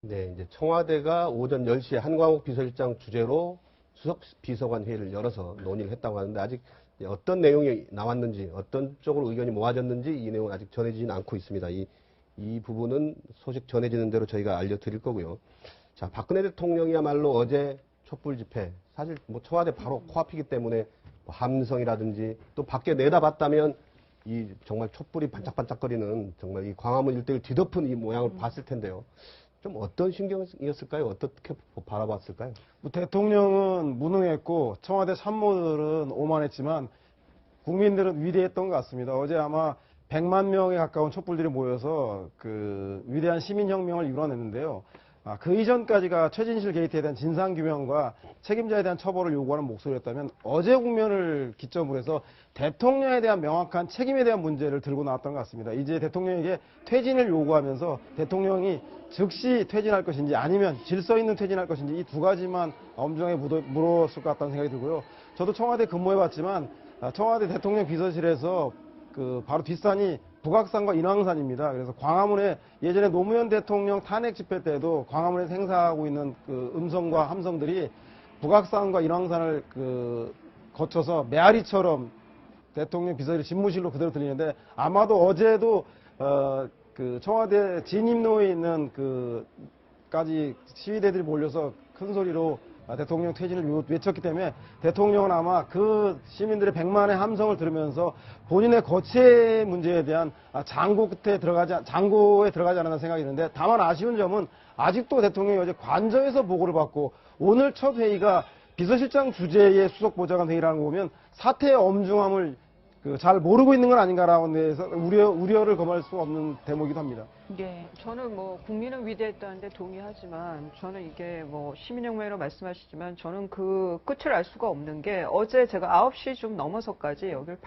네, 이제 청와대가 오전 10시에 한광욱 비서실장 주재로 수석 비서관 회의를 열어서 논의를 했다고 하는데 아직 어떤 내용이 나왔는지 어떤 쪽으로 의견이 모아졌는지 이 내용은 아직 전해지진 않고 있습니다. 이 부분은 소식 전해지는 대로 저희가 알려드릴 거고요. 자, 박근혜 대통령이야말로 어제 촛불 집회 사실 뭐 청와대 바로 코앞이기 때문에 뭐 함성이라든지 또 밖에 내다봤다면 이 정말 촛불이 반짝반짝거리는 정말 이 광화문 일대를 뒤덮은 이 모양을 봤을 텐데요. 좀 어떤 신경이었을까요? 어떻게 바라봤을까요? 뭐 대통령은 무능했고 청와대 참모들은 오만했지만 국민들은 위대했던 것 같습니다. 어제 아마 100만 명에 가까운 촛불들이 모여서 그 위대한 시민혁명을 이뤄냈는데요. 그 이전까지가 최진실 게이트에 대한 진상규명과 책임자에 대한 처벌을 요구하는 목소리였다면 어제 국면을 기점으로 해서 대통령에 대한 명확한 책임에 대한 문제를 들고 나왔던 것 같습니다. 이제 대통령에게 퇴진을 요구하면서 대통령이 즉시 퇴진할 것인지 아니면 질서 있는 퇴진할 것인지 이 두 가지만 엄중하게 물었을 것 같다는 생각이 들고요. 저도 청와대 근무해봤지만 청와대 대통령 비서실에서 그 바로 뒷산이 북악산과 인왕산입니다. 그래서 광화문에 예전에 노무현 대통령 탄핵 집회 때도 광화문에서 행사하고 있는 그 음성과 함성들이 북악산과 인왕산을 거쳐서 메아리처럼 대통령 비서실 집무실로 그대로 들리는데 아마도 어제도 그 청와대 진입로에 있는 까지 시위대들이 몰려서 큰 소리로 대통령 퇴진을 외쳤기 때문에 대통령은 아마 그 시민들의 100만의 함성을 들으면서 본인의 거취의 문제에 대한 장고에 들어가지 않았나 생각이 드는데 다만 아쉬운 점은 아직도 대통령이 어제 관저에서 보고를 받고 오늘 첫 회의가 비서실장 주재의 수석보좌관 회의라는 거 보면 사태의 엄중함을 잘 모르고 있는 건 아닌가라는 데에서 우려를 금할 수 없는 대목이기도 합니다. 네, 저는 뭐 국민은 위대했다는데 동의하지만 저는 이게 뭐 시민혁명이라고 말씀하시지만 저는 그 끝을 알 수가 없는 게 어제 제가 9시 좀 넘어서까지 여기를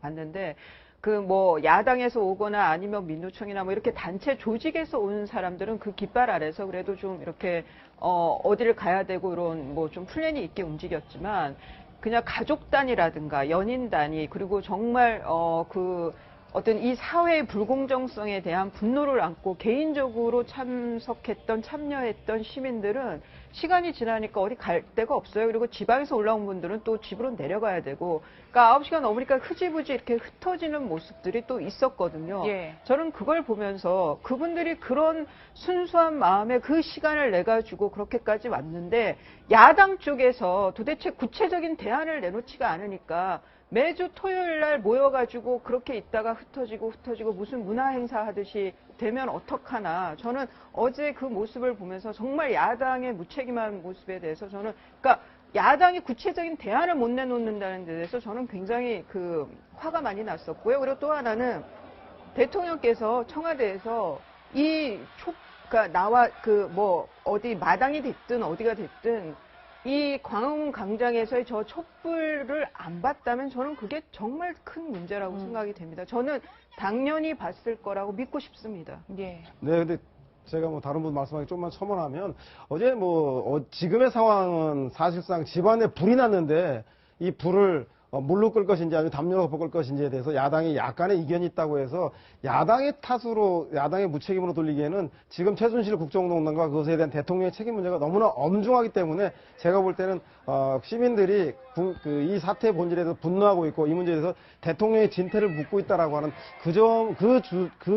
봤는데 그 뭐 야당에서 오거나 아니면 민노총이나 뭐 이렇게 단체 조직에서 온 사람들은 그 깃발 아래서 그래도 좀 이렇게 어디를 가야 되고 이런 뭐 좀 플랜이 있게 움직였지만 그냥 가족 단위라든가 연인 단위 그리고 정말 어떤 이 사회의 불공정성에 대한 분노를 안고 개인적으로 참여했던 시민들은 시간이 지나니까 어디 갈 데가 없어요. 그리고 지방에서 올라온 분들은 또 집으로 내려가야 되고, 그러니까 9시가 넘으니까 흐지부지 이렇게 흩어지는 모습들이 또 있었거든요. 예. 저는 그걸 보면서 그분들이 그런 순수한 마음에 그 시간을 내가지고 그렇게까지 왔는데 야당 쪽에서 도대체 구체적인 대안을 내놓지가 않으니까 매주 토요일 날 모여가지고 그렇게 있다가 흩어지고 무슨 문화 행사 하듯이 되면 어떡하나. 저는 어제 그 모습을 보면서 정말 야당의 무책임한 모습에 대해서 저는, 그러니까 야당이 구체적인 대안을 못 내놓는다는 데 대해서 저는 굉장히 화가 많이 났었고요. 그리고 또 하나는 대통령께서 청와대에서 그러니까 어디 마당이 됐든 어디가 됐든 이 광화문 광장에서의 저 촛불을 안 봤다면 저는 그게 정말 큰 문제라고 생각이 됩니다. 저는 당연히 봤을 거라고 믿고 싶습니다. 예. 네, 근데 제가 뭐 다른 분 말씀하기 좀만 첨언하면 어제 지금의 상황은 사실상 집안에 불이 났는데 이 불을 물로 끌 것인지 아니면 담요로 끌 것인지에 대해서 야당이 약간의 이견이 있다고 해서 야당의 탓으로 야당의 무책임으로 돌리기에는 지금 최순실 국정농단과 그것에 대한 대통령의 책임 문제가 너무나 엄중하기 때문에 제가 볼 때는 시민들이 이 사태의 본질에 대해서 분노하고 있고 이 문제에 대해서 대통령의 진퇴를 묻고 있다라고 하는 그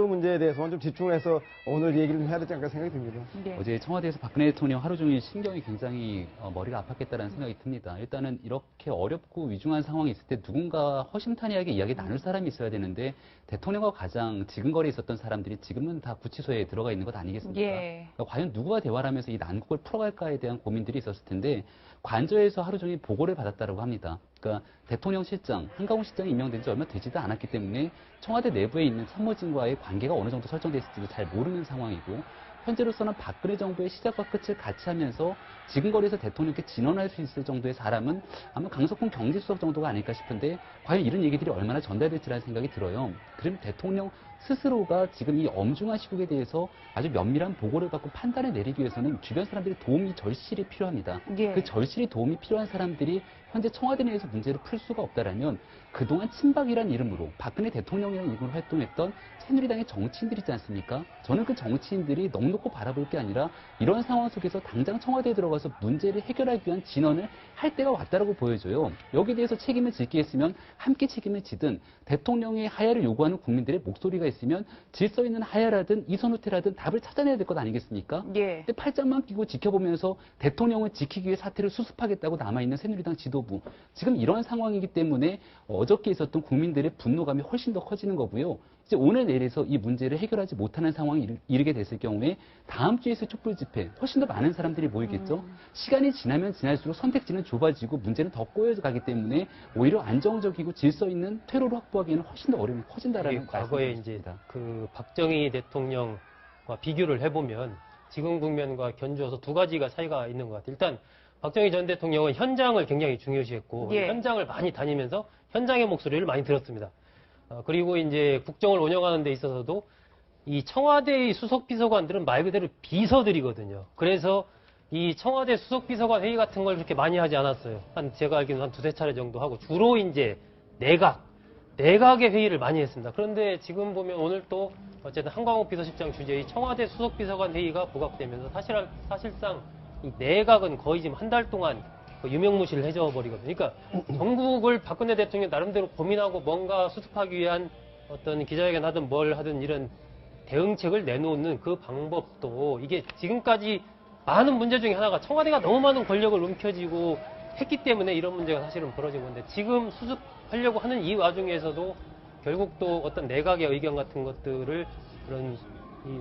문제에 대해서만 좀 집중을 해서 오늘 얘기를 좀 해야 되지 않을까 생각이 듭니다. 네. 어제 청와대에서 박근혜 대통령 하루 종일 신경이 굉장히 머리가 아팠겠다는 생각이 듭니다. 일단은 이렇게 어렵고 위중한 상황이 있을 때 누군가 허심탄회하게 이야기 나눌 사람이 있어야 되는데 대통령과 가장 지근거리에 있었던 사람들이 지금은 다 구치소에 들어가 있는 것 아니겠습니까? 예. 그러니까 과연 누구와 대화를 하면서 이 난국을 풀어갈까에 대한 고민들이 있었을 텐데 관저에서 하루 종일 보고를 받았다고 합니다. 그러니까 대통령 실장, 한강훈 실장이 임명된 지 얼마 되지도 않았기 때문에 청와대 내부에 있는 참모진과의 관계가 어느 정도 설정돼 있을지도 잘 모르는 상황이고 현재로서는 박근혜 정부의 시작과 끝을 같이 하면서 지금거리에서 대통령께 진언할 수 있을 정도의 사람은 아마 강석훈 경제수석 정도가 아닐까 싶은데 과연 이런 얘기들이 얼마나 전달될지라는 생각이 들어요. 그럼 대통령 스스로가 지금 이 엄중한 시국에 대해서 아주 면밀한 보고를 받고 판단을 내리기 위해서는 주변 사람들의 도움이 절실히 필요합니다. 예. 그 절실히 도움이 필요한 사람들이 현재 청와대 내에서 문제를 풀 수가 없다라면 그동안 친박이라는 이름으로 박근혜 대통령이라는 이름으로 활동했던 새누리당의 정치인들이 있지 않습니까? 저는 그 정치인들이 넋놓고 바라볼 게 아니라 이런 상황 속에서 당장 청와대에 들어가서 문제를 해결하기 위한 진언을 할 때가 왔다라고 보여져요. 여기에 대해서 책임을 지게 했으면 함께 책임을 지든 대통령의 하야를 요구하는 국민들의 목소리가 있으면 질서 있는 하야라든 이선후퇴라든 답을 찾아내야 될 것 아니겠습니까? 예. 근데 팔짱만 끼고 지켜보면서 대통령을 지키기 위해 사태를 수습하겠다고 남아있는 새누리당 지도부. 지금 이런 상황이기 때문에 어저께 있었던 국민들의 분노감이 훨씬 더 커지는 거고요. 이제 오늘 내일에서 이 문제를 해결하지 못하는 상황이 이르게 됐을 경우에 다음 주에 있을 촛불 집회 훨씬 더 많은 사람들이 모이겠죠. 시간이 지나면 지날수록 선택지는 좁아지고 문제는 더 꼬여져 가기 때문에 오히려 안정적이고 질서 있는 퇴로를 확보하기에는 훨씬 더 어려움이 커진다라는 과거에 이제 그 박정희 대통령과 비교를 해보면 지금 국면과 견주어서 두 가지가 차이가 있는 것 같아요. 일단 박정희 전 대통령은 현장을 굉장히 중요시했고 예. 현장을 많이 다니면서 현장의 목소리를 많이 들었습니다. 그리고 이제 국정을 운영하는 데 있어서도 이 청와대의 수석비서관들은 말 그대로 비서들이거든요. 그래서 이 청와대 수석비서관 회의 같은 걸 그렇게 많이 하지 않았어요. 제가 알기로는 한 두세 차례 정도 하고 주로 이제 내각의 회의를 많이 했습니다. 그런데 지금 보면 오늘 또 어쨌든 한광욱 비서실장 주재의 청와대 수석비서관 회의가 부각되면서 사실상 이 내각은 거의 지금 한 달 동안 유명무실을 해줘 버리거든요. 그러니까 전국을 박근혜 대통령 나름대로 고민하고 뭔가 수습하기 위한 어떤 기자회견 하든 뭘 하든 이런 대응책을 내놓는 그 방법도 이게 지금까지 많은 문제 중에 하나가 청와대가 너무 많은 권력을 움켜쥐고 했기 때문에 이런 문제가 사실은 벌어진 건데 지금 수습하려고 하는 이 와중에서도 결국 또 어떤 내각의 의견 같은 것들을 그런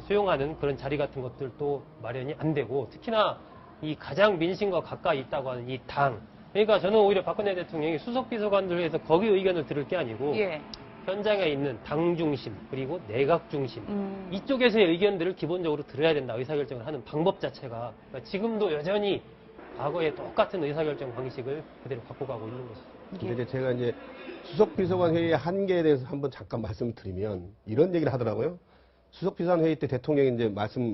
수용하는 그런 자리 같은 것들도 마련이 안 되고 특히나 이 가장 민심과 가까이 있다고 하는 이 당. 그러니까 저는 오히려 박근혜 대통령이 수석비서관들에서 거기 의견을 들을 게 아니고 예. 현장에 있는 당 중심 그리고 내각 중심 이쪽에서의 의견들을 기본적으로 들어야 된다. 의사결정을 하는 방법 자체가 그러니까 지금도 여전히 과거의 똑같은 의사결정 방식을 그대로 갖고 가고 있는 것이죠. 근데 이제 제가 이제 수석비서관 회의의 한계에 대해서 한번 잠깐 말씀드리면 이런 얘기를 하더라고요. 수석비서관 회의 때 대통령이 이제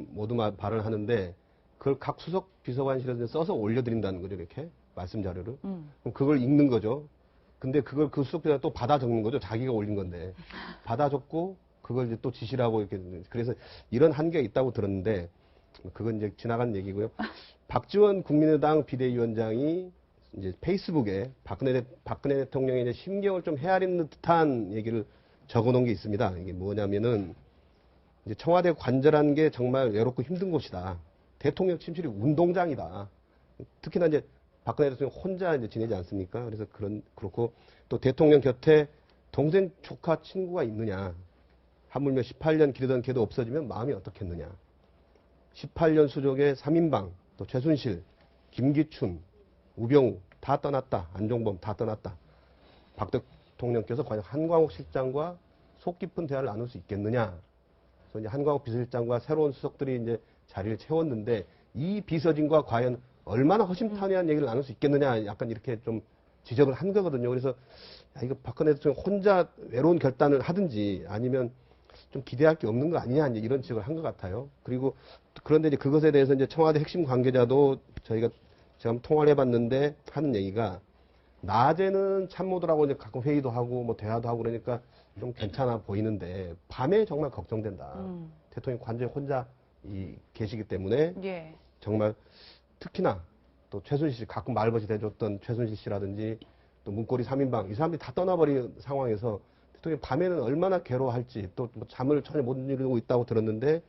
모두 발언하는데 그걸 각 수석비서관실에서 써서 올려드린다는 거죠, 이렇게. 말씀 자료를. 그럼 그걸 읽는 거죠. 근데 그걸 그 수석비서관이 또 받아 적는 거죠. 자기가 올린 건데. 받아 적고 그걸 이제 또 지시를 하고 이렇게. 그래서 이런 한계가 있다고 들었는데 그건 이제 지나간 얘기고요. 박지원 국민의당 비대위원장이 이제 페이스북에 박근혜 대통령의 이제 심경을 좀 헤아리는 듯한 얘기를 적어 놓은 게 있습니다. 이게 뭐냐면은 이제 청와대 관절한 게 정말 외롭고 힘든 곳이다. 대통령 침실이 운동장이다. 특히나 이제 박근혜 대통령 혼자 이제 지내지 않습니까? 그래서 그렇고 또 대통령 곁에 동생, 조카, 친구가 있느냐. 하물며 18년 기르던 개도 없어지면 마음이 어떻겠느냐. 18년 수족의 3인방, 또 최순실, 김기춘, 우병우 다 떠났다. 안종범 다 떠났다. 박 대통령께서 과연 한광욱 실장과 속 깊은 대화를 나눌 수 있겠느냐. 그래서 이제 한광욱 비서실장과 새로운 수석들이 이제 자리를 채웠는데 이 비서진과 과연 얼마나 허심탄회한 얘기를 나눌 수 있겠느냐 약간 이렇게 좀 지적을 한 거거든요. 그래서 이거 박근혜 대통령 혼자 외로운 결단을 하든지 아니면 좀 기대할 게 없는 거 아니냐 이제 이런 지적을 한 것 같아요. 그리고 그런데 이제 그것에 대해서 이제 청와대 핵심 관계자도 제가 한번 통화를 해봤는데 하는 얘기가 낮에는 참모들하고 이제 가끔 회의도 하고 뭐 대화도 하고 그러니까 좀 괜찮아 보이는데 밤에 정말 걱정된다. 대통령 관저에 혼자 계시기 때문에 예. 정말 특히나 또 최순실 씨 가끔 말벗이 돼줬던 최순실 씨라든지 또 문고리 3인방 이 사람들이 다 떠나버린 상황에서 대통령이 밤에는 얼마나 괴로워할지 또 뭐 잠을 전혀 못 이루고 있다고 들었는데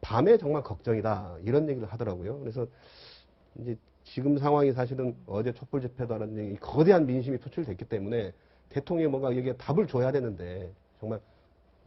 밤에 정말 걱정이다 이런 얘기를 하더라고요. 그래서 이제 지금 상황이 사실은 어제 촛불 집회다라는 이 거대한 민심이 표출됐기 때문에 대통령이 뭔가 여기에 답을 줘야 되는데 정말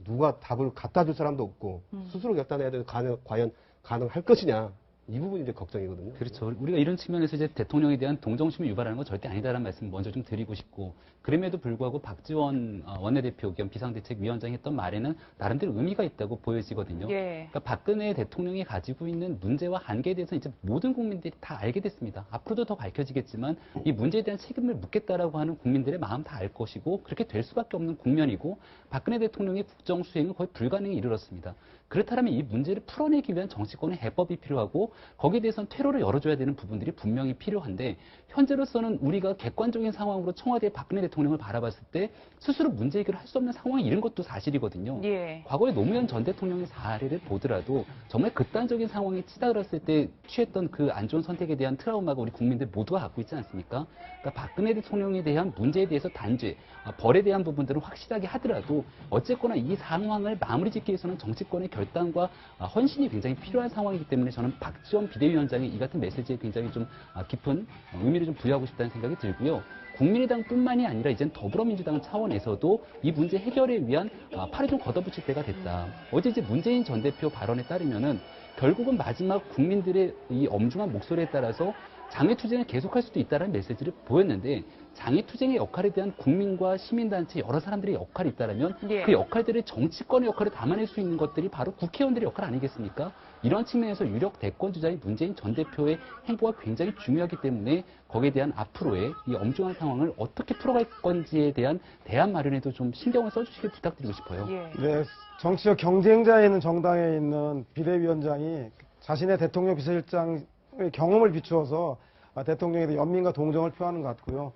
누가 답을 갖다 줄 사람도 없고 스스로 결단해야 되는 과연 가능할 것이냐 이 부분이 이제 걱정이거든요. 그렇죠. 우리가 이런 측면에서 이제 대통령에 대한 동정심을 유발하는 건 절대 아니다라는 말씀 먼저 좀 드리고 싶고, 그럼에도 불구하고 박지원 원내대표 겸 비상대책위원장이 했던 말에는 나름대로 의미가 있다고 보여지거든요. 예. 그러니까 박근혜 대통령이 가지고 있는 문제와 한계에 대해서 이제 모든 국민들이 다 알게 됐습니다. 앞으로도 더 밝혀지겠지만 이 문제에 대한 책임을 묻겠다라고 하는 국민들의 마음 다 알 것이고, 그렇게 될 수밖에 없는 국면이고, 박근혜 대통령의 국정 수행은 거의 불가능에 이르렀습니다. 그렇다면 이 문제를 풀어내기 위한 정치권의 해법이 필요하고, 거기에 대해서는 퇴로를 열어줘야 되는 부분들이 분명히 필요한데, 현재로서는 우리가 객관적인 상황으로 청와대 박근혜 대통령을 바라봤을 때 스스로 문제 해결을 할 수 없는 상황이 이런 것도 사실이거든요. 예. 과거에 노무현 전 대통령의 사례를 보더라도 정말 극단적인 상황에 치달았을 때 취했던 그 안 좋은 선택에 대한 트라우마가 우리 국민들 모두가 갖고 있지 않습니까? 그러니까 박근혜 대통령에 대한 문제에 대해서 단죄, 벌에 대한 부분들은 확실하게 하더라도 어쨌거나 이 상황을 마무리 짓기 위해서는 정치권의 결단과 헌신이 굉장히 필요한 상황이기 때문에 저는 박지원 비대위원장의 이 같은 메시지에 굉장히 좀 깊은 의미를 좀 부여하고 싶다는 생각이 들고요. 국민의당뿐만이 아니라 이젠 더불어민주당 차원에서도 이 문제 해결에 위한 팔을 좀 걷어붙일 때가 됐다. 어제 이제 문재인 전 대표 발언에 따르면은 결국은 마지막 국민들의 이 엄중한 목소리에 따라서 장외투쟁을 계속할 수도 있다는 메시지를 보였는데, 장외투쟁의 역할에 대한 국민과 시민단체 여러 사람들의 역할이 있다면 예. 그 역할들을 정치권의 역할을 담아낼 수 있는 것들이 바로 국회의원들의 역할 아니겠습니까? 이런 측면에서 유력 대권주자의 문재인 전 대표의 행보가 굉장히 중요하기 때문에 거기에 대한 앞으로의 이 엄중한 상황을 어떻게 풀어갈 건지에 대한 대안 마련에도 좀 신경을 써주시길 부탁드리고 싶어요. 예. 네, 정치적 경쟁자에 있는 정당에 있는 비대위원장이 자신의 대통령 비서실장의 경험을 비추어서 대통령에 대해 연민과 동정을 표하는 것 같고요.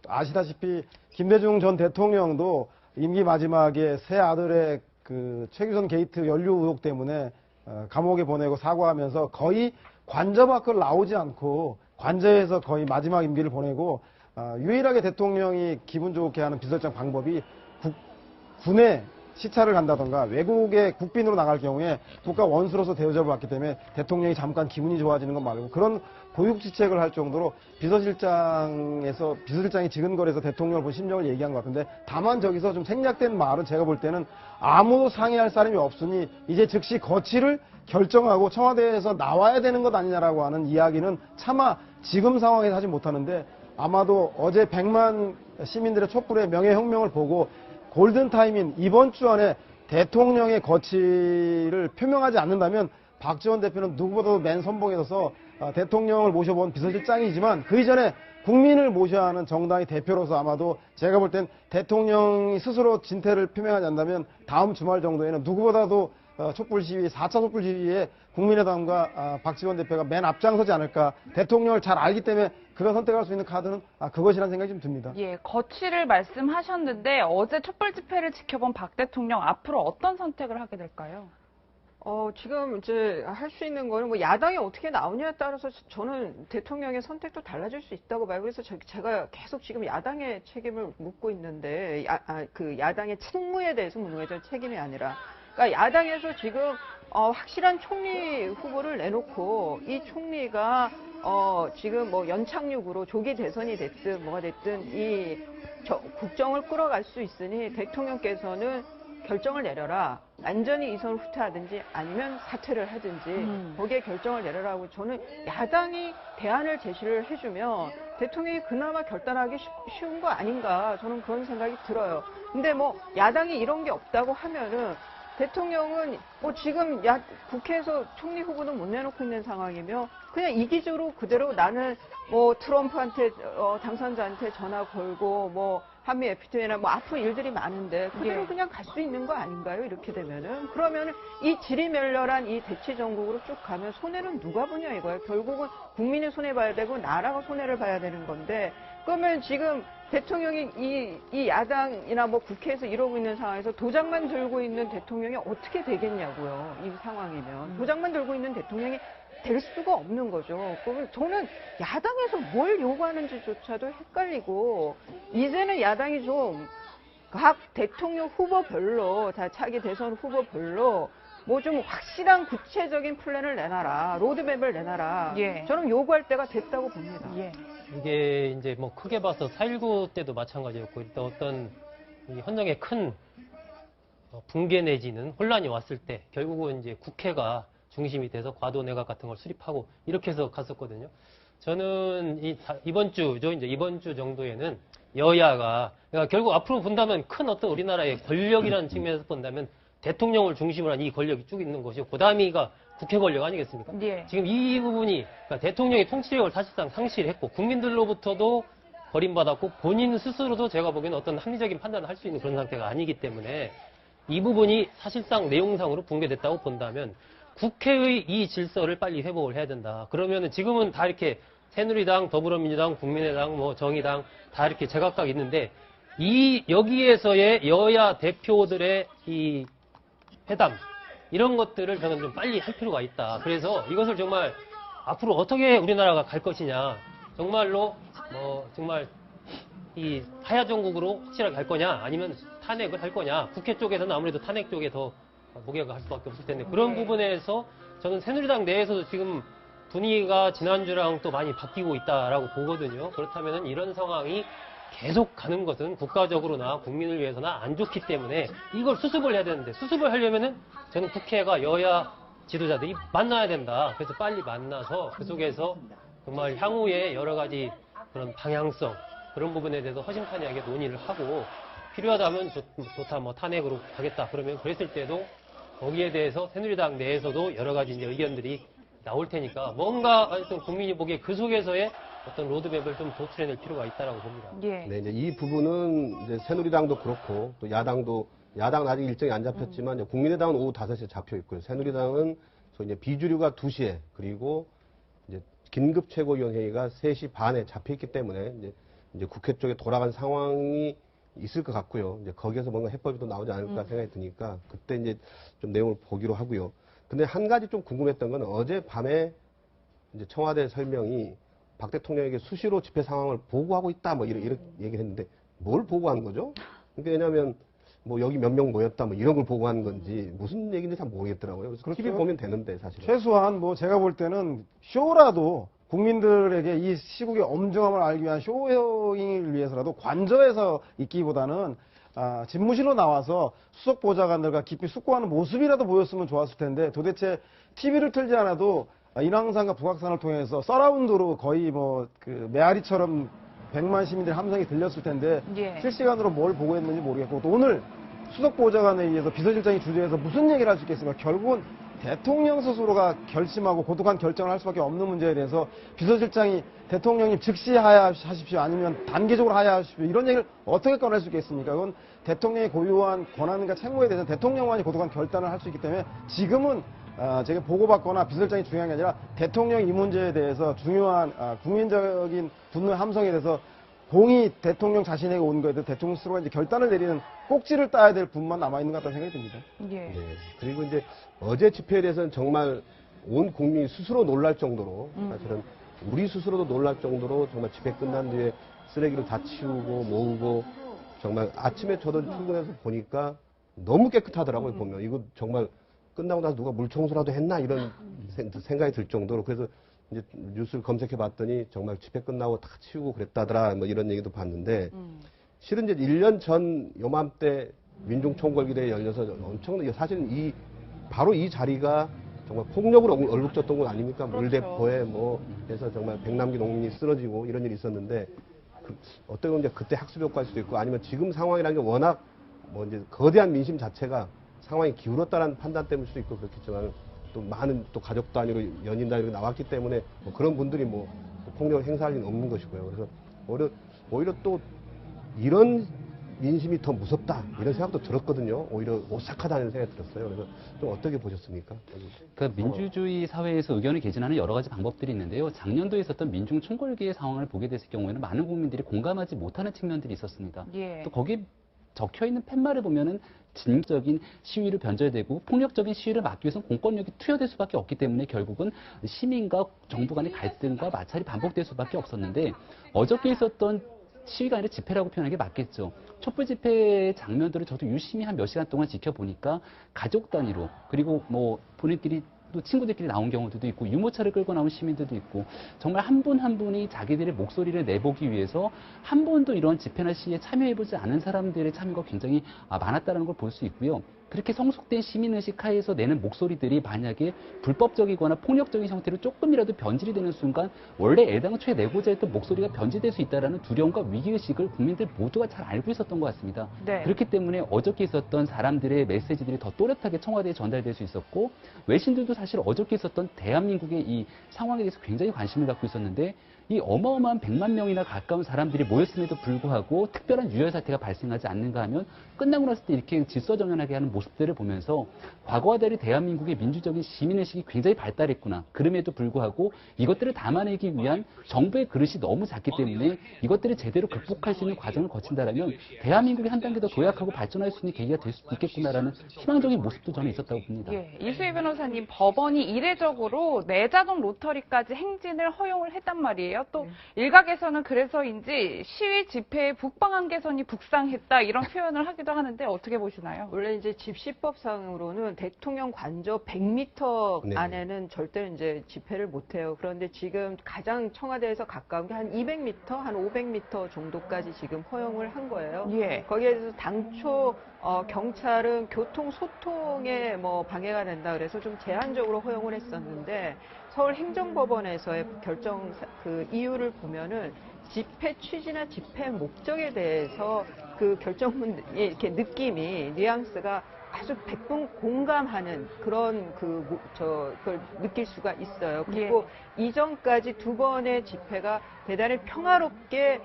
아시다시피 김대중 전 대통령도 임기 마지막에 새 아들의 그 최규선 게이트 연루 의혹 때문에 감옥에 보내고 사과하면서 거의 관저 밖을 나오지 않고 관저에서 거의 마지막 임기를 보내고, 유일하게 대통령이 기분 좋게 하는 비서실장 방법이 군에 시찰을 간다던가 외국에 국빈으로 나갈 경우에 국가 원수로서 대우잡을 받기 때문에 대통령이 잠깐 기분이 좋아지는 것 말고 그런 고육지책을 할 정도로 비서실장이 지근거려서 대통령을 본 심정을 얘기한 것 같은데, 다만 저기서 좀 생략된 말은 제가 볼 때는 아무도 상의할 사람이 없으니 이제 즉시 거취를 결정하고 청와대에서 나와야 되는 것 아니냐라고 하는 이야기는 차마 지금 상황에서 하지 못하는데, 아마도 어제 100만 시민들의 촛불의 명예혁명을 보고 골든타임인 이번 주 안에 대통령의 거취를 표명하지 않는다면 박지원 대표는 누구보다도 맨 선봉에 서서 대통령을 모셔본 비서실장이지만 그 이전에 국민을 모셔야 하는 정당의 대표로서 아마도 제가 볼 땐 대통령이 스스로 진퇴를 표명하지 않는다면 다음 주말 정도에는 누구보다도 촛불 시위, 4차 촛불 시위에 국민의당과 박지원 대표가 맨 앞장서지 않을까. 대통령을 잘 알기 때문에 그가 선택할 수 있는 카드는 그것이라는 생각이 좀 듭니다. 예, 거취를 말씀하셨는데 어제 촛불 집회를 지켜본 박 대통령 앞으로 어떤 선택을 하게 될까요? 지금 이제 할 수 있는 거는 뭐 야당이 어떻게 나오냐에 따라서 저는 대통령의 선택도 달라질 수 있다고 봐요. 그래서 제가 계속 지금 야당의 책임을 묻고 있는데, 그 야당의 책무에 대해서 묻는 거죠. 책임이 아니라. 그러니까 야당에서 지금 확실한 총리 후보를 내놓고 이 총리가 지금 뭐 연착륙으로 조기 대선이 됐든 뭐가 됐든 이 국정을 끌어갈 수 있으니 대통령께서는 결정을 내려라. 완전히 이선을 후퇴하든지 아니면 사퇴를 하든지 거기에 결정을 내려라고, 저는 야당이 대안을 제시를 해주면 대통령이 그나마 결단하기 쉬운 거 아닌가, 저는 그런 생각이 들어요. 근데 뭐 야당이 이런 게 없다고 하면은 대통령은 뭐 지금 국회에서 총리 후보는 못 내놓고 있는 상황이며 그냥 이기적으로 그대로 나는 뭐 트럼프한테 당선자한테 전화 걸고 뭐 한미 FTA나 뭐 앞으로 일들이 많은데 그대로 예. 그냥 갈 수 있는 거 아닌가요? 이렇게 되면은 그러면은 이 지리멸렬한 이 대치 정국으로 쭉 가면 손해는 누가 보냐 이거예요. 결국은 국민이 손해 봐야 되고 나라가 손해를 봐야 되는 건데, 그러면 지금 대통령이 이 야당이나 뭐 국회에서 이러고 있는 상황에서 도장만 들고 있는 대통령이 어떻게 되겠냐고요. 이 상황이면 도장만 들고 있는 대통령이 될 수가 없는 거죠. 그러면 저는 야당에서 뭘 요구하는지조차도 헷갈리고, 이제는 야당이 좀 각 대통령 후보별로, 다 차기 대선 후보별로 뭐 좀 확실한 구체적인 플랜을 내놔라, 로드맵을 내놔라. 예. 저는 요구할 때가 됐다고 봅니다. 예. 이게 이제 뭐 크게 봐서 4.19 때도 마찬가지였고, 일단 어떤 이 헌정에 큰 붕괴 내지는 혼란이 왔을 때 결국은 이제 국회가 중심이 돼서 과도 내각 같은 걸 수립하고 이렇게 해서 갔었거든요. 저는 이번 주 정도에는 여야가 그러니까 결국 앞으로 본다면 큰 어떤 우리나라의 권력이라는 측면에서 본다면 대통령을 중심으로 한 이 권력이 쭉 있는 것이고 그 다음이가 국회 권력 아니겠습니까? 예. 지금 이 부분이 그러니까 대통령의 통치력을 사실상 상실했고 국민들로부터도 버림받았고 본인 스스로도 제가 보기에는 어떤 합리적인 판단을 할 수 있는 그런 상태가 아니기 때문에 이 부분이 사실상 내용상으로 붕괴됐다고 본다면 국회의 이 질서를 빨리 회복을 해야 된다. 그러면은 지금은 다 이렇게 새누리당, 더불어민주당, 국민의당, 뭐 정의당 다 이렇게 제각각 있는데 여기에서의 여야 대표들의 이 회담 이런 것들을 저는 좀 빨리 할 필요가 있다. 그래서 이것을 정말 앞으로 어떻게 우리나라가 갈 것이냐 정말로 정말 이 하야 정국으로 확실하게 갈 거냐 아니면 탄핵을 할 거냐 국회 쪽에서는 아무래도 탄핵 쪽에 더 목약을 할 수밖에 없을 텐데 그런 부분에서 저는 새누리당 내에서도 지금 분위기가 지난주랑 또 많이 바뀌고 있다라고 보거든요. 그렇다면 이런 상황이 계속 가는 것은 국가적으로나 국민을 위해서나 안 좋기 때문에 이걸 수습을 해야 되는데 수습을 하려면은 저는 국회가 여야 지도자들이 만나야 된다. 그래서 빨리 만나서 그 속에서 정말 향후에 여러 가지 그런 방향성 그런 부분에 대해서 허심탄회하게 논의를 하고 필요하다면 좋다 뭐 탄핵으로 가겠다 그러면 그랬을 때도 거기에 대해서 새누리당 내에서도 여러 가지 이제 의견들이 나올 테니까 뭔가 하여튼 국민이 보기에 그 속에서의 어떤 로드맵을 좀 도출해낼 필요가 있다라고 봅니다. 예. 네, 이제 이 부분은 이제 새누리당도 그렇고 또 야당은 아직 일정이 안 잡혔지만 이제 국민의당은 오후 5시에 잡혀 있고요. 새누리당은 이제 비주류가 2시에 그리고 이제 긴급 최고위원회의가 3시 반에 잡혀 있기 때문에 이제 국회 쪽에 돌아간 상황이 있을 것 같고요. 이제 거기에서 뭔가 해법이 또 나오지 않을까 생각이 드니까 그때 이제 좀 내용을 보기로 하고요. 근데 한 가지 좀 궁금했던 건 어제 밤에 이제 청와대 설명이 박 대통령에게 수시로 집회 상황을 보고하고 있다 뭐 이런 얘기를 했는데 뭘 보고한 거죠? 그러니까 왜냐하면 뭐 여기 몇 명 모였다 뭐 이런 걸 보고한 건지 무슨 얘기인지 잘 모르겠더라고요. 그래서 그렇죠. TV 보면 되는데 사실. 최소한 뭐 제가 볼 때는 쇼라도 국민들에게 이 시국의 엄중함을 알기 위한 쇼잉을 위해서라도 관저에서 있기보다는 집무실로 나와서 수석 보좌관들과 깊이 숙고하는 모습이라도 보였으면 좋았을 텐데 도대체 TV를 틀지 않아도 인왕산과 북악산을 통해서 서라운드로 거의 뭐 그 메아리처럼 100만 시민들의 함성이 들렸을 텐데 예. 실시간으로 뭘 보고 했는지 모르겠고 또 오늘 수석 보좌관에 의해서 비서실장이 주재해서 무슨 얘기를 할 수 있겠습니까? 결국은 대통령 스스로가 결심하고 고독한 결정을 할 수밖에 없는 문제에 대해서 비서실장이 대통령님 즉시 하야하십시오 아니면 단계적으로 하야하십시오 이런 얘기를 어떻게 꺼낼 수 있겠습니까? 그건 대통령의 고유한 권한과 책무에 대해서 대통령만이 고독한 결단을 할 수 있기 때문에 지금은 제가 보고받거나 비서실장이 중요한 게 아니라 대통령 이 문제에 대해서 중요한 국민적인 분노의 함성에 대해서 공이 대통령 자신에게 온 거에 대해서 대통령 스스로가 이제 결단을 내리는 꼭지를 따야 될 분만 남아있는 것 같다는 생각이 듭니다. 예. 네. 그리고 이제 어제 집회에 대해서는 정말 온 국민이 스스로 놀랄 정도로 사실은 우리 스스로도 놀랄 정도로 정말 집회 끝난 뒤에 쓰레기를 다 치우고 모으고 정말 아침에 저도 출근해서 보니까 너무 깨끗하더라고요. 보면 이거 정말 끝나고 나서 누가 물청소라도 했나 이런 생각이 들 정도로 그래서 이제 뉴스를 검색해 봤더니 정말 집회 끝나고 다 치우고 그랬다더라 뭐 이런 얘기도 봤는데 실은 이제 1년 전 요맘때 민중총궐기대회 열려서 엄청난 사실은 바로 이 자리가 정말 폭력으로 얼룩졌던 건 아닙니까? 그렇죠. 물대포에 뭐 해서 정말 백남기 농민이 쓰러지고 이런 일이 있었는데 어떻게 보면 이제 그때 학습 효과일 수도 있고 아니면 지금 상황이라는 게 워낙 뭐 이제 거대한 민심 자체가 상황이 기울었다는 판단 때문일 수도 있고 그렇겠지만 또 많은 또 가족 단위로 연인 단위로 나왔기 때문에 뭐 그런 분들이 뭐 폭력을 행사할 리는 없는 것이고요. 그래서 오히려 또 이런 민심이 더 무섭다 이런 생각도 들었거든요. 오히려 오싹하다는 생각이 들었어요. 그래서 좀 어떻게 보셨습니까? 그러니까 민주주의 사회에서 의견을 개진하는 여러 가지 방법들이 있는데요. 작년도에 있었던 민중 총궐기의 상황을 보게 됐을 경우에는 많은 국민들이 공감하지 못하는 측면들이 있었습니다. 예. 또 거기 적혀 있는 팻말을 보면은 진적인 시위를 변절되고 폭력적인 시위를 막기 위해서는 공권력이 투여될 수밖에 없기 때문에 결국은 시민과 정부 간의 갈등과 마찰이 반복될 수밖에 없었는데 어저께 있었던 시위가 아니라 집회라고 표현하는 게 맞겠죠. 촛불 집회 장면들을 저도 유심히 한 몇 시간 동안 지켜보니까 가족 단위로 그리고 뭐 본인끼리 또 친구들끼리 나온 경우들도 있고 유모차를 끌고 나온 시민들도 있고 정말 한 분 한 분이 자기들의 목소리를 내보기 위해서 한 번도 이런 집회나 시위에 참여해보지 않은 사람들의 참여가 굉장히 많았다는 걸 볼 수 있고요. 그렇게 성숙된 시민의식 하에서 내는 목소리들이 만약에 불법적이거나 폭력적인 형태로 조금이라도 변질이 되는 순간 원래 애당초에 내고자 했던 목소리가 변질될 수 있다는 두려움과 위기의식을 국민들 모두가 잘 알고 있었던 것 같습니다. 네. 그렇기 때문에 어저께 있었던 사람들의 메시지들이 더 또렷하게 청와대에 전달될 수 있었고 외신들도 사실 어저께 있었던 대한민국의 이 상황에 대해서 굉장히 관심을 갖고 있었는데 이 어마어마한 100만 명이나 가까운 사람들이 모였음에도 불구하고 특별한 유혈 사태가 발생하지 않는가 하면 끝나고 났을 때 이렇게 질서정연하게 하는 모습들을 보면서 과거와 달리 대한민국의 민주적인 시민의식이 굉장히 발달했구나. 그럼에도 불구하고 이것들을 담아내기 위한 정부의 그릇이 너무 작기 때문에 이것들을 제대로 극복할 수 있는 과정을 거친다라면 대한민국이 한 단계 더 도약하고 발전할 수 있는 계기가 될 수도 있겠구나라는 희망적인 모습도 저는 있었다고 봅니다. 예, 이수희 변호사님, 법원이 이례적으로 내자동 로터리까지 행진을 허용을 했단 말이에요. 또 일각에서는 그래서인지 시위 집회의 북방한 개선이 북상했다 이런 표현을 하기도 하는데 어떻게 보시나요? 원래 이제 집시법상으로는 대통령 관저 100m 네. 안에는 절대 이제 집회를 못 해요. 그런데 지금 가장 청와대에서 가까운 게 한 200m, 한 500m 정도까지 지금 허용을 한 거예요. 예. 거기에 대해서 당초 경찰은 교통 소통에 뭐 방해가 된다 그래서 좀 제한적으로 허용을 했었는데 서울행정법원에서의 결정 그 이유를 보면은 집회 취지나 집회 목적에 대해서 그 결정문에 이렇게 느낌이 뉘앙스가 아주 백분 공감하는 그런 그걸 느낄 수가 있어요. 그리고 이전까지 두 번의 집회가 대단히 평화롭게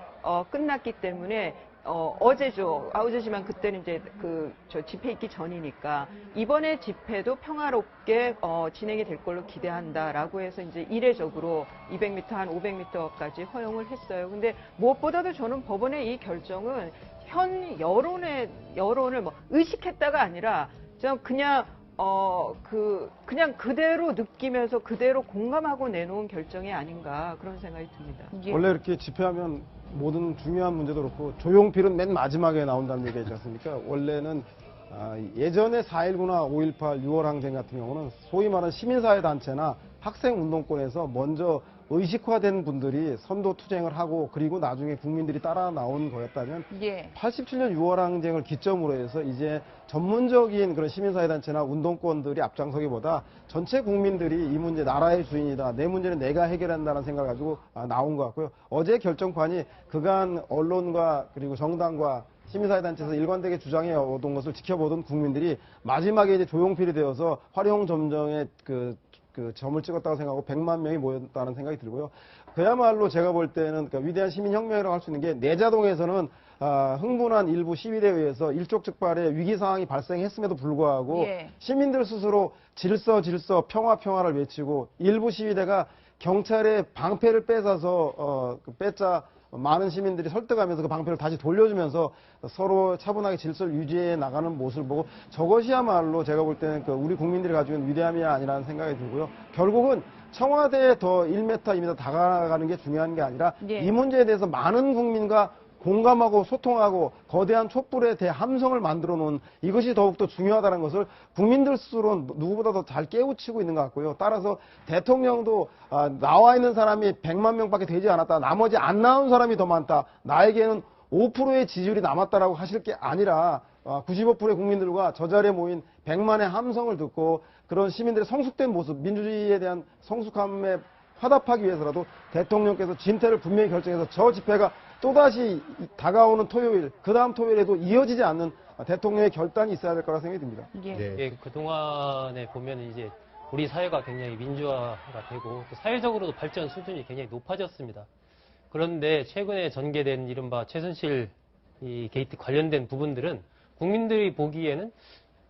끝났기 때문에 어제지만 그때는 이제 저 집회 있기 전이니까 이번에 집회도 평화롭게 진행이 될 걸로 기대한다라고 해서 이제 이례적으로 200m 한 500m까지 허용을 했어요. 근데 무엇보다도 저는 법원의 이 결정은 현 여론을 뭐 의식했다가 아니라 그냥 그대로 느끼면서 그대로 공감하고 내놓은 결정이 아닌가 그런 생각이 듭니다. 예. 원래 이렇게 집회하면 모든 중요한 문제도 그렇고 조용필은 맨 마지막에 나온다는 얘기 있지 않습니까? 원래는 예전에 4.19나 5.18 6월 항쟁 같은 경우는 소위 말하는 시민사회 단체나 학생 운동권에서 먼저 의식화된 분들이 선도 투쟁을 하고 그리고 나중에 국민들이 따라 나온 거였다면 예. 87년 6월 항쟁을 기점으로 해서 이제 전문적인 그런 시민사회단체나 운동권들이 앞장서기보다 전체 국민들이 이 문제 나라의 주인이다. 내 문제는 내가 해결한다는 생각을 가지고 나온 것 같고요. 어제 결정판이 그간 언론과 그리고 정당과 시민사회단체에서 일관되게 주장해 오던 것을 지켜보던 국민들이 마지막에 이제 조용필이 되어서 활용점정에 그 점을 찍었다고 생각하고 100만 명이 모였다는 생각이 들고요. 그야말로 제가 볼 때는 위대한 시민혁명이라고 할 수 있는 게 내자동에서는 흥분한 일부 시위대에 의해서 일촉즉발의 위기 상황이 발생했음에도 불구하고 예. 시민들 스스로 질서 평화를 외치고 일부 시위대가 경찰의 방패를 뺏어서 뺏자 많은 시민들이 설득하면서 그 방패를 다시 돌려주면서 서로 차분하게 질서를 유지해 나가는 모습을 보고 저것이야말로 제가 볼 때는 우리 국민들이 가지고 있는 위대함이 아니라는 생각이 들고요. 결국은 청와대에 더 1m, 2m 다가가는 게 중요한 게 아니라 예. 이 문제에 대해서 많은 국민과 공감하고 소통하고 거대한 촛불에 대함성을 만들어 놓은 이것이 더욱더 중요하다는 것을 국민들 스스로는 누구보다 더 잘 깨우치고 있는 것 같고요. 따라서 대통령도 나와 있는 사람이 100만 명밖에 되지 않았다. 나머지 안 나온 사람이 더 많다. 나에게는 5%의 지지율이 남았다라고 하실 게 아니라 95%의 국민들과 저 자리에 모인 100만의 함성을 듣고 그런 시민들의 성숙된 모습, 민주주의에 대한 성숙함에 화답하기 위해서라도 대통령께서 진퇴를 분명히 결정해서 저 집회가 또다시 다가오는 토요일, 그 다음 토요일에도 이어지지 않는 대통령의 결단이 있어야 될 거라 생각이 듭니다. 예. 네. 예, 그동안에 보면 이제 우리 사회가 굉장히 민주화가 되고 또 사회적으로도 발전 수준이 굉장히 높아졌습니다. 그런데 최근에 전개된 이른바 최순실 이 게이트 관련된 부분들은 국민들이 보기에는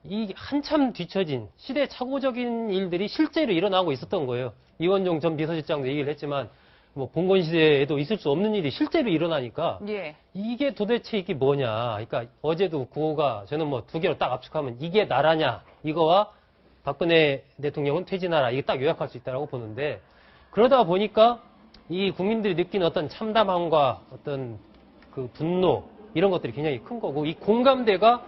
이 한참 뒤처진 시대착오적인 일들이 실제로 일어나고 있었던 거예요. 이원종 전 비서실장도 얘기를 했지만 뭐 봉건 시대에도 있을 수 없는 일이 실제로 일어나니까 예. 이게 도대체 이게 뭐냐. 그러니까 어제도 구호가 저는 뭐 두 개로 딱 압축하면 이게 나라냐. 이거와 박근혜 대통령은 퇴진하라. 이게 딱 요약할 수 있다고 보는데 그러다 보니까 이 국민들이 느끼는 어떤 참담함과 어떤 그 분노 이런 것들이 굉장히 큰 거고 이 공감대가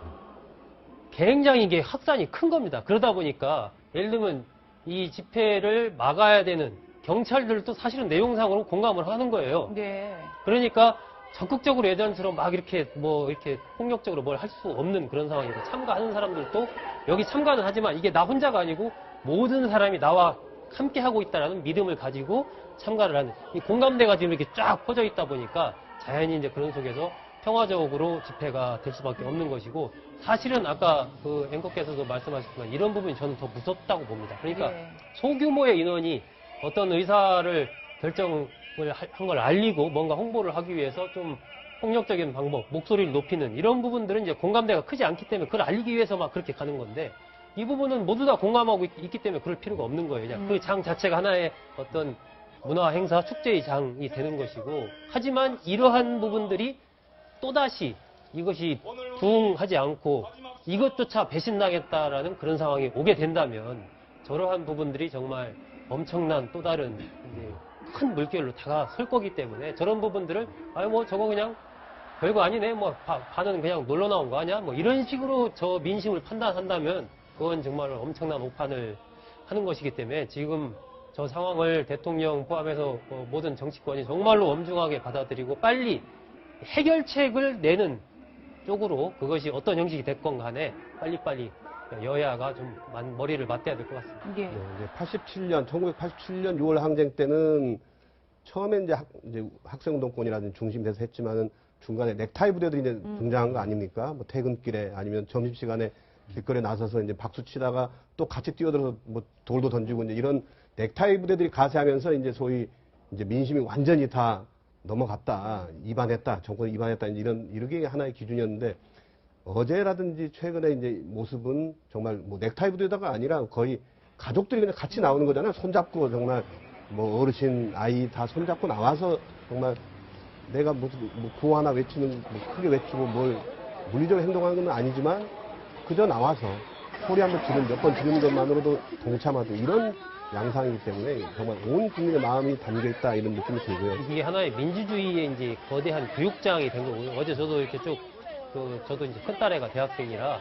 굉장히 이게 확산이 큰 겁니다. 그러다 보니까 예를 들면 이 집회를 막아야 되는 경찰들도 사실은 내용상으로 공감을 하는 거예요. 네. 그러니까 적극적으로 예전처럼 막 이렇게 이렇게 폭력적으로 뭘 할 수 없는 그런 상황이고, 참가하는 사람들도 여기 참가는 하지만 이게 나 혼자가 아니고 모든 사람이 나와 함께 하고 있다라는 믿음을 가지고 참가를 하는, 이 공감대가 지금 이렇게 쫙 퍼져 있다 보니까 자연히 이제 그런 속에서 평화적으로 집회가 될 수밖에 없는 것이고, 사실은 아까 그 앵커께서도 말씀하셨지만 이런 부분이 저는 더 무섭다고 봅니다. 그러니까 예. 소규모의 인원이 어떤 의사를 결정을 한 걸 알리고 뭔가 홍보를 하기 위해서 좀 폭력적인 방법, 목소리를 높이는 이런 부분들은 이제 공감대가 크지 않기 때문에 그걸 알리기 위해서 막 그렇게 가는 건데, 이 부분은 모두 다 공감하고 있기 때문에 그럴 필요가 없는 거예요. 그냥 그 장 자체가 하나의 어떤 문화 행사, 축제의 장이 되는 것이고, 하지만 이러한 부분들이 또다시 이것이 부응하지 않고 이것조차 배신나겠다라는 그런 상황이 오게 된다면, 저러한 부분들이 정말 엄청난 또 다른 이제 큰 물결로 다가설 거기 때문에, 저런 부분들을 저거 그냥 별거 아니네, 반은 그냥 놀러 나온 거 아니야, 이런 식으로 저 민심을 판단한다면 그건 정말 엄청난 오판을 하는 것이기 때문에, 지금 저 상황을 대통령 포함해서 모든 정치권이 정말로 엄중하게 받아들이고 빨리 해결책을 내는 쪽으로, 그것이 어떤 형식이 됐건 간에 빨리빨리 여야가 좀 머리를 맞대야 될 것 같습니다. 예. 네, 이제 1987년 6월 항쟁 때는 처음에 이제 학생운동권이라든지 중심이 돼서 했지만은 중간에 넥타이 부대들이 이제 등장한 거 아닙니까? 퇴근길에 아니면 점심시간에 길거리에 나서서 이제 박수 치다가 또 같이 뛰어들어서 돌도 던지고 이제 이런 넥타이 부대들이 가세하면서 이제 소위 이제 민심이 완전히 다 넘어갔다, 이반했다, 정권이 이반했다, 이게 하나의 기준이었는데, 어제라든지 최근에 이제 모습은 정말 넥타이 부대다가 아니라 거의 가족들이 그냥 같이 나오는 거잖아요. 손잡고 정말 어르신, 아이 다 손잡고 나와서 정말 내가 구호 하나 외치는, 크게 외치고 뭘 물리적으로 행동하는 건 아니지만 그저 나와서 소리 한번 몇 번 지르는 것만으로도 동참하고 이런 양상이기 때문에 정말 온 국민의 마음이 담겨있다 이런 느낌이 들고요. 이게 하나의 민주주의의 이제 거대한 교육장이 된 거고요. 어제 저도 이렇게 저도 이제 큰딸애가 대학생이라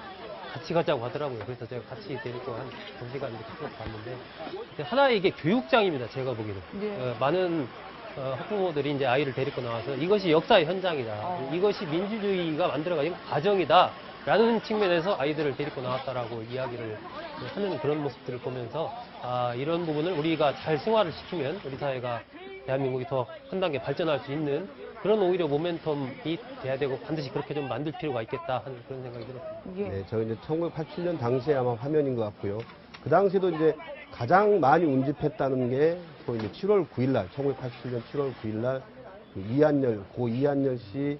같이 가자고 하더라고요. 그래서 제가 같이 데리고 한 2시간 이렇게 쭉 갔는데, 하나의 이게 교육장입니다. 제가 보기에는. 예. 많은 학부모들이 이제 아이를 데리고 나와서 이것이 역사의 현장이다. 이것이 민주주의가 만들어가는 과정이다. 라는 측면에서 아이들을 데리고 나왔다라고 이야기를 하는 그런 모습들을 보면서, 이런 부분을 우리가 잘 승화를 시키면 우리 사회가, 대한민국이 더 한 단계 발전할 수 있는 그런 오히려 모멘텀이 돼야 되고 반드시 그렇게 좀 만들 필요가 있겠다 하는 그런 생각이 들었습니다. 예. 네, 저 이제 1987년 당시에 아마 화면인 것 같고요. 그 당시에도 이제 가장 많이 운집했다는 게 또 이제 7월 9일 날, 1987년 7월 9일 날 고 이한열 씨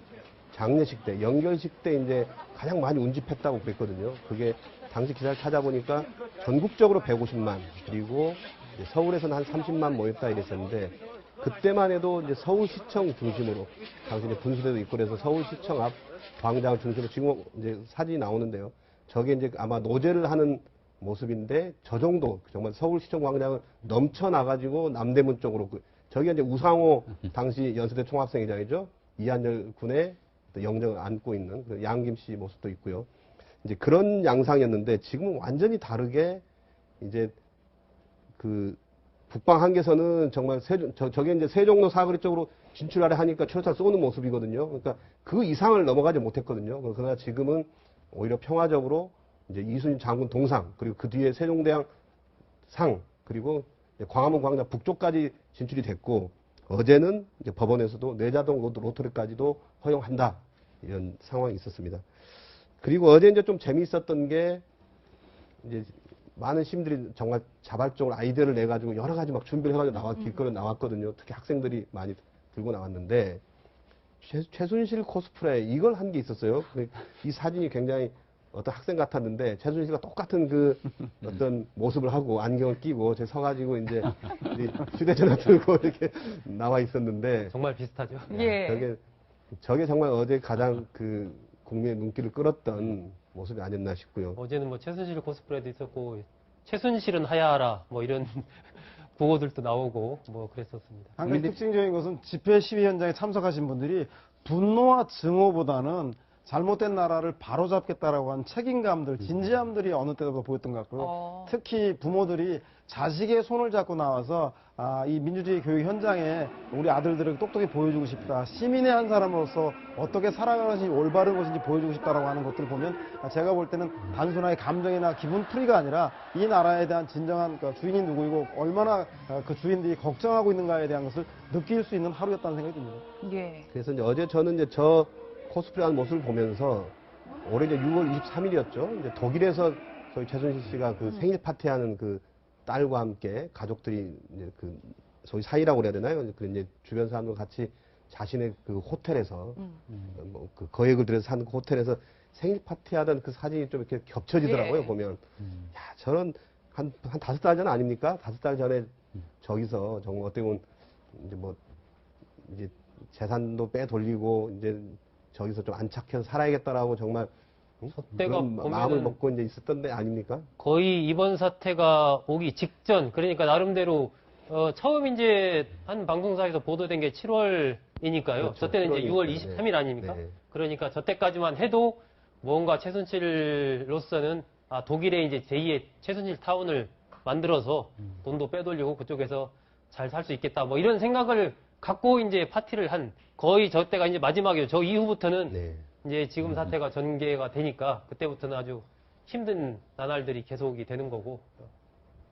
장례식 때, 연결식 때 이제 가장 많이 운집했다고 그랬거든요. 그게 당시 기사를 찾아보니까 전국적으로 150만, 그리고 이제 서울에서는 한 30만 모였다 이랬었는데, 그때만 해도 이제 서울시청 중심으로, 당시 이제 분수대도 있고 그래서 서울시청 앞 광장을 중심으로, 지금 이제 사진이 나오는데요. 저게 이제 아마 노제를 하는 모습인데, 저 정도, 정말 서울시청 광장을 넘쳐나가지고 남대문 쪽으로, 저게 이제 우상호 당시 연세대 총학생회장이죠. 이한열 군의 영정을 안고 있는 그 양김 씨 모습도 있고요. 이제 그런 양상이었는데, 지금은 완전히 다르게 이제 북방 한계선은 정말 저게 이제 세종로 사거리 쪽으로 진출하려 하니까 철사 쏘는 모습이거든요. 그러니까 그 이상을 넘어가지 못했거든요. 그러나 지금은 오히려 평화적으로 이제 이순신 장군 동상, 그리고 그 뒤에 세종대왕 상, 그리고 광화문 광장 북쪽까지 진출이 됐고, 어제는 이제 법원에서도 내자동 로터리까지도 허용한다, 이런 상황이 있었습니다. 그리고 어제 이제 좀 재미있었던 게, 이제 많은 시민들이 정말 자발적으로 아이디어를 내가지고 여러 가지 막 준비를 해가지고 길거리에 나왔거든요. 특히 학생들이 많이 들고 나왔는데, 최순실 코스프레 이걸 한 게 있었어요. 이 사진이 굉장히 어떤 학생 같았는데, 최순실과 똑같은 어떤 모습을 하고 안경을 끼고 제 서가지고 이제 휴대전화 들고 이렇게 나와 있었는데, 정말 비슷하죠. 예. 저게 정말 어제 가장 국민의 눈길을 끌었던 모습이 아니었나 싶고요. 어제는 최순실 코스프레도 있었고, 최순실은 하야하라, 이런 구호들도 나오고, 그랬었습니다. 한가지 특징적인 것은 집회 시위 현장에 참석하신 분들이 분노와 증오보다는 잘못된 나라를 바로잡겠다라고 한 책임감들, 진지함들이 어느 때보다 보였던 것 같고요. 특히 부모들이 자식의 손을 잡고 나와서 이 민주주의 교육 현장에 우리 아들들을 똑똑히 보여주고 싶다. 시민의 한 사람으로서 어떻게 살아가는 것이 올바른 것인지 보여주고 싶다라고 하는 것들을 보면 제가 볼 때는 단순하게 감정이나 기분풀이가 아니라 이 나라에 대한 진정한 주인이 누구이고 얼마나 그 주인들이 걱정하고 있는가에 대한 것을 느낄 수 있는 하루였다는 생각이 듭니다. 예. 그래서 이제 어제 저는 이제 저 코스프레하는 모습을 보면서 올해 이제 6월 23일이었죠. 이제 독일에서 저희 최순실 씨가 그 생일 파티하는 그 딸과 함께 가족들이 이제 그 소위 사이라고 그래야 되나요? 그 이제 주변 사람들과 같이 자신의 그 호텔에서 뭐 그 거액을 들여서 산 그 호텔에서 생일 파티하던 그 사진이 좀 이렇게 겹쳐지더라고요. 예. 보면 야 저는 한 5달 전 아닙니까? 5달 전에 저기서 정말 어떻게 보면 이제 뭐 이제 재산도 빼돌리고 이제 저기서 좀 안착해서 살아야겠다라고 정말 때가 그런 보면은 마음을 먹고 이제 있었던 데 아닙니까? 거의 이번 사태가 오기 직전, 그러니까 나름대로 처음 이제 한 방송사에서 보도된 게 7월이니까요. 그렇죠. 저 때는 이제 6월 7월이니까요. 23일 아닙니까? 네. 그러니까 저 때까지만 해도 뭔가 최순실로서는 독일에 이제 제2의 최순실 타운을 만들어서 돈도 빼돌리고 그쪽에서 잘 살 수 있겠다. 뭐 이런 생각을 갖고 이제 파티를 한 거의 저 때가 이제 마지막이에요. 저 이후부터는 네. 이제 지금 사태가 전개가 되니까 그때부터는 아주 힘든 나날들이 계속이 되는 거고.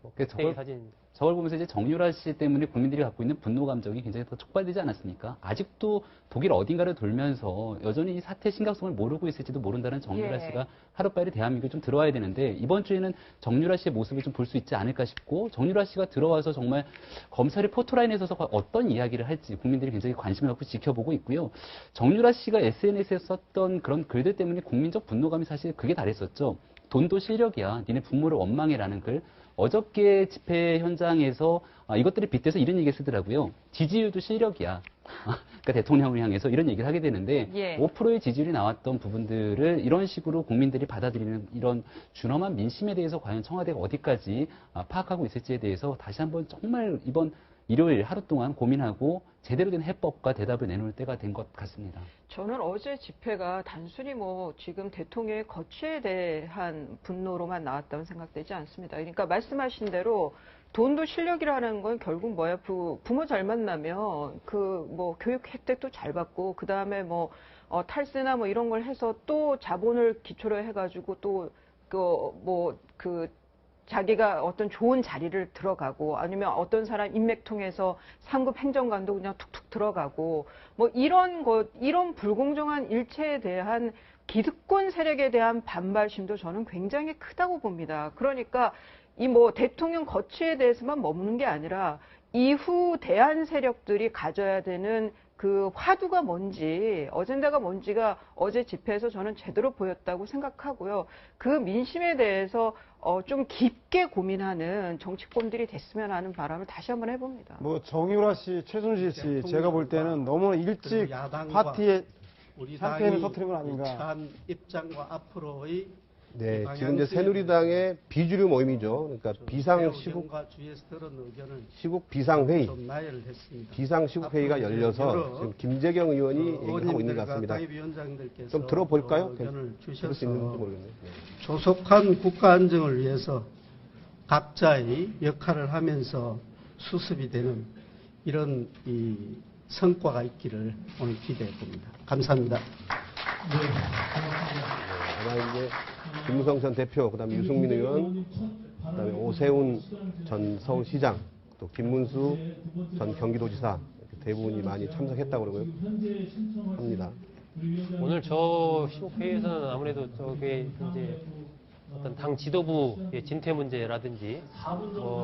뭐 그래서 그때의 사진입니다. 저걸 보면서 이제 정유라 씨 때문에 국민들이 갖고 있는 분노 감정이 굉장히 더 촉발되지 않았습니까? 아직도 독일 어딘가를 돌면서 여전히 이 사태의 심각성을 모르고 있을지도 모른다는 정유라 예. 씨가 하루빨리 대한민국에 좀 들어와야 되는데 이번 주에는 정유라 씨의 모습을 좀 볼 수 있지 않을까 싶고 정유라 씨가 들어와서 정말 검찰이 포토라인에 서서 어떤 이야기를 할지 국민들이 굉장히 관심을 갖고 지켜보고 있고요. 정유라 씨가 SNS에 썼던 그런 글들 때문에 국민적 분노감이 사실 극에 달했었죠. 돈도 실력이야. 니네 부모를 원망해라는 글. 어저께 집회 현장에서 이것들이 빗대서 이런 얘기 쓰더라고요. 지지율도 실력이야. 그러니까 대통령을 향해서 이런 얘기를 하게 되는데 예. 5%의 지지율이 나왔던 부분들을 이런 식으로 국민들이 받아들이는 이런 준엄한 민심에 대해서 과연 청와대가 어디까지 파악하고 있을지에 대해서 다시 한번 정말 이번 일요일 하루 동안 고민하고 제대로 된 해법과 대답을 내놓을 때가 된 것 같습니다. 저는 어제 집회가 단순히 뭐 지금 대통령의 거취에 대한 분노로만 나왔다고 생각되지 않습니다. 그러니까 말씀하신 대로 돈도 실력이라는 건 결국 뭐야? 부모 잘 만나면 그 뭐 교육 혜택도 잘 받고 그 다음에 뭐 탈세나 뭐 이런 걸 해서 또 자본을 기초로 해가지고 또 그 자기가 어떤 좋은 자리를 들어가고 아니면 어떤 사람 인맥 통해서 상급 행정관도 그냥 툭툭 들어가고 뭐 이런 불공정한 일체에 대한 기득권 세력에 대한 반발심도 저는 굉장히 크다고 봅니다. 그러니까 이 뭐 대통령 거취에 대해서만 머무는 게 아니라 이후 대한 세력들이 가져야 되는 그 화두가 뭔지, 어젠다가 뭔지가 어제 집회에서 저는 제대로 보였다고 생각하고요. 그 민심에 대해서 좀 깊게 고민하는 정치권들이 됐으면 하는 바람을 다시 한번 해봅니다. 뭐 정유라 씨, 최순실 씨 제가 볼 때는 너무 일찍 파티에 우리 샴페인을 당이 터뜨린 건 아닌가. 취한 입장과 앞으로의 네, 지금 이제 새누리당의 비주류 모임이죠. 그러니까 시국 비상회의, 좀 나열을 했습니다. 비상시국회의가 열려서 여러 지금 김재경 의원이 얘기하고 있는 것 의원님들과 같습니다. 당협위원장들께서 좀 들어볼까요? 의견을 들을 수 있는지 주셔서 모르겠네요. 네. 조속한 국가 안정을 위해서 각자의 역할을 하면서 수습이 되는 이런 이 성과가 있기를 오늘 기대해 봅니다. 감사합니다. 아마 이제 김무성 전 대표, 그다음에 유승민 의원, 그다음에 오세훈 전 서울시장, 또 김문수 전 경기도지사 이렇게 대부분이 많이 참석했다고 그러고요. 합니다. 오늘 저 시국회의에서는 아무래도 저게 이제 어떤 당 지도부의 진퇴 문제라든지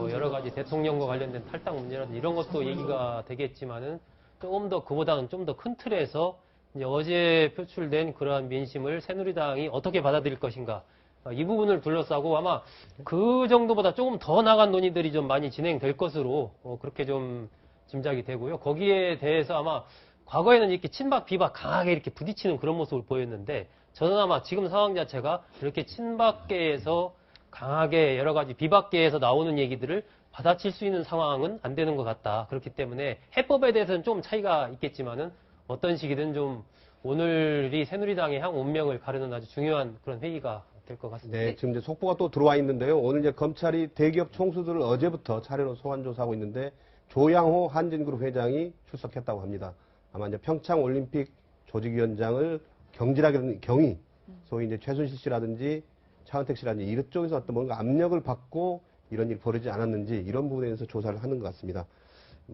여러 가지 대통령과 관련된 탈당 문제라든지 이런 것도 얘기가 되겠지만은 조금 더 그보다는 좀 더 큰 틀에서 이제 어제 표출된 그러한 민심을 새누리당이 어떻게 받아들일 것인가 이 부분을 둘러싸고 아마 그 정도보다 조금 더 나간 논의들이 좀 많이 진행될 것으로 그렇게 좀 짐작이 되고요. 거기에 대해서 아마 과거에는 이렇게 친박 비박 강하게 이렇게 부딪히는 그런 모습을 보였는데 저는 아마 지금 상황 자체가 이렇게 친박계에서 강하게 여러 가지 비박계에서 나오는 얘기들을 받아칠 수 있는 상황은 안 되는 것 같다. 그렇기 때문에 해법에 대해서는 좀 차이가 있겠지만은 어떤 식이든 좀 오늘이 새누리당의 향 운명을 가르는 아주 중요한 그런 회의가 될 것 같습니다. 네, 지금 이제 속보가 또 들어와 있는데요. 오늘 이제 검찰이 대기업 총수들을 어제부터 차례로 소환 조사하고 있는데 조양호 한진그룹 회장이 출석했다고 합니다. 아마 이제 평창 올림픽 조직위원장을 경질하게 된 경위, 소위 이제 최순실 씨라든지 차은택 씨라든지 이런 쪽에서 어떤 뭔가 압력을 받고 이런 일이 벌어지지 않았는지 이런 부분에 대해서 조사를 하는 것 같습니다.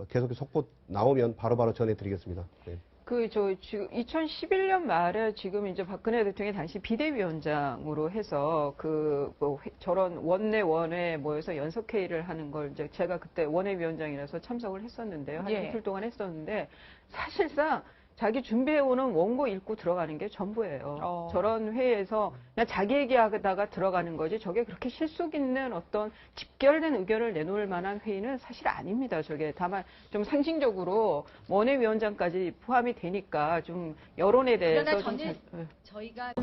계속 속보 나오면 바로바로 전해드리겠습니다. 네. 지금 2011년 말에 지금 이제 박근혜 대통령이 당시 비대위원장으로 해서 저런 원내 모여서 연석회의를 하는 걸 이제 제가 그때 원외위원장이라서 참석을 했었는데요. 한 예. 이틀 동안 했었는데 사실상 자기 준비해오는 원고 읽고 들어가는 게 전부예요. 저런 회의에서 그냥 자기 얘기하다가 들어가는 거지 저게 그렇게 실속 있는 어떤 집결된 의견을 내놓을 만한 회의는 사실 아닙니다. 저게 다만 좀 상징적으로 원외위원장까지 포함이 되니까 좀 여론에 대해서 그러나 좀 저는 잘- 저희가